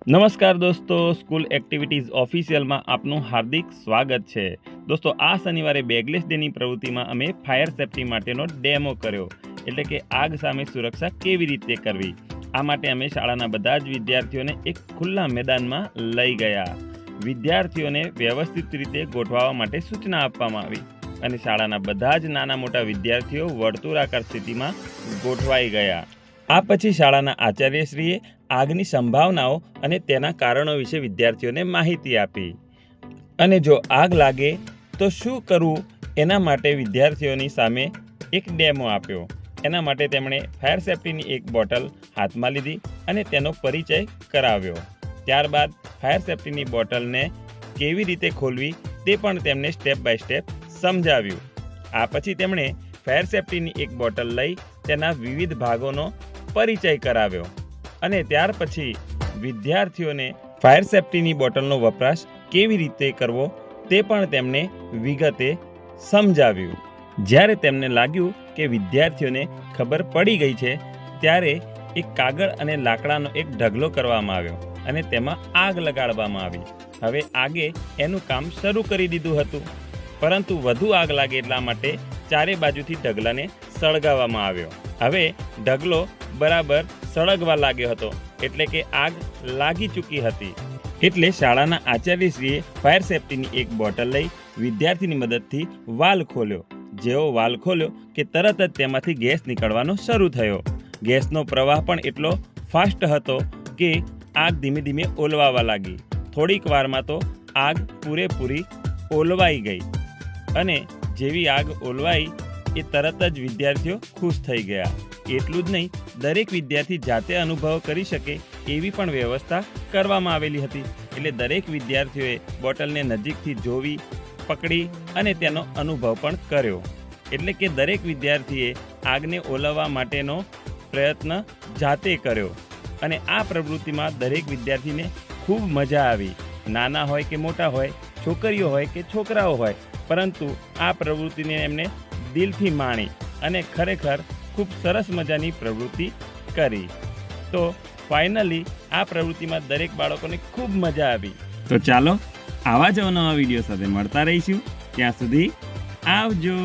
નમસ્કાર દોસ્તો, school activities ઓફિશિયલમાં આપનું હાર્દિક સ્વાગત છે. દોસ્તો, આ શનિવારે બેગલેસ ડેની પ્રવૃત્તિમાં અમે ફાયર સેફટી માટેનો ડેમો કર્યો, એટલે કે આગ સામે સુરક્ષા કેવી રીતે કરવી. આ માટે અમે શાળાના બધા જ વિદ્યાર્થીઓને એક ખુલ્લા મેદાનમાં લઈ ગયા. વિદ્યાર્થીઓને વ્યવસ્થિત રીતે ગોઠવવા માટે સૂચના આપવામાં આવી અને શાળાના બધા જ નાના મોટા વિદ્યાર્થીઓ વર્તુળાકાર સ્થિતિમાં ગોઠવાઈ ગયા. આ પછી શાળાના આચાર્યશ્રીએ આગની સંભાવનાઓ અને તેના કારણો વિશે વિદ્યાર્થીઓને માહિતી આપી અને જો આગ લાગે તો શું કરવું એના માટે વિદ્યાર્થીઓની સામે એક ડેમો આપ્યો. એના માટે તેમણે ફાયર સેફટીની એક બોટલ હાથમાં લીધી અને તેનો પરિચય કરાવ્યો. ત્યારબાદ ફાયર સેફટીની બોટલને કેવી રીતે ખોલવી તે પણ તેમને સ્ટેપ બાય સ્ટેપ સમજાવ્યું. આ પછી તેમણે ફાયર સેફટીની એક બોટલ લઈ તેના વિવિધ ભાગોનો પરિચય કરાવ્યો અને ત્યાર પછી વિદ્યાર્થીઓને ફાયર સેફટીની બોટલનો વપરાશ કેવી રીતે કરવો તે પણ તેમને વિગતે સમજાવ્યું. જ્યારે તેમને લાગ્યું કે વિદ્યાર્થીઓને ખબર પડી ગઈ છે ત્યારે એક કાગળ અને લાકડાનો એક ઢગલો કરવામાં આવ્યો અને તેમાં આગ લગાડવામાં આવી. હવે આગે એનું કામ શરૂ કરી દીધું હતું, પરંતુ વધુ આગ લાગે એટલા માટે ચારે બાજુથી ઢગલાને સળગાવવામાં આવ્યો. હવે ઢગલો બરાબર સળગવા લાગ્યો હતો, એટલે કે આગ લાગી ચૂકી હતી. એટલે શાળાના આચાર્યશ્રીએ ફાયર સેફટીની એક બોટલ લઈ વિદ્યાર્થીની મદદથી વાલ ખોલ્યો. જેવો વાલ ખોલ્યો કે તરત જ તેમાંથી ગેસ નીકળવાનો શરૂ થયો. ગેસનો પ્રવાહ પણ એટલો ફાસ્ટ હતો કે આગ ધીમે ધીમે ઓલવાવા લાગી. થોડીક વારમાં તો આગ પૂરેપૂરી ઓલવાઈ ગઈ અને જેવી આગ ઓલવાઈ એ તરત જ વિદ્યાર્થીઓ ખુશ થઈ ગયા. એટલું જ નહીં, દરેક વિદ્યાર્થી જાતે અનુભવ કરી શકે એવી પણ વ્યવસ્થા કરવામાં આવેલી હતી. એટલે દરેક વિદ્યાર્થીઓએ બોટલને નજીકથી જોવી, પકડી અને તેનો અનુભવ પણ કર્યો. એટલે કે દરેક વિદ્યાર્થીએ આગને ઓલવવા માટેનો પ્રયત્ન જાતે કર્યો અને આ પ્રવૃત્તિમાં દરેક વિદ્યાર્થીને ખૂબ મજા આવી. નાના હોય કે મોટા હોય, છોકરીઓ હોય કે છોકરાઓ હોય, પરંતુ આ પ્રવૃત્તિને એમને દિલથી માણી અને ખરેખર ખૂબ સરસ મજાની પ્રવૃત્તિ કરી. તો ફાઇનલી આ પ્રવૃત્તિમાં દરેક બાળકોને ખૂબ મજા આવી. તો ચાલો આવા જ નવા વિડીયો સાથે મળતા રહીશું. ત્યાં સુધી આવજો.